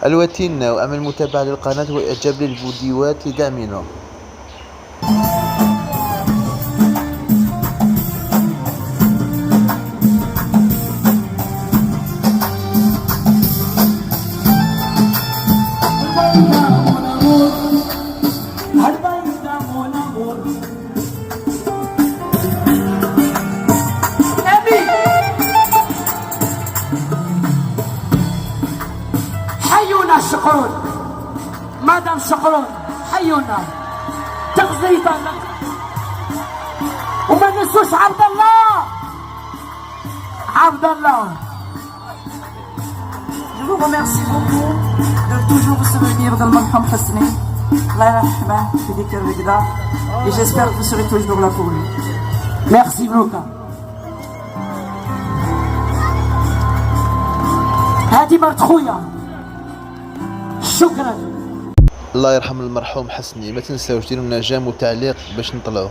الواتين واعمل متابعة للقناة واعجاب للفيديوهات لدعمنا. حيونا شقرون مدام شقرون حيونا تغزيطا وما ننسوش عبد الله Je vous remercie beaucoup de toujours vous souvenir d'Al-Malham Hasni. Allah yarhamah fi dik al-rigda. Et j'espère que vous serez toujours là pour lui. Merci beaucoup. هذه مرت خويا. شكرا. الله يرحم المرحوم حسني. ما تنساوش ديروا لنا جيم وتعليق باش نطلعوا.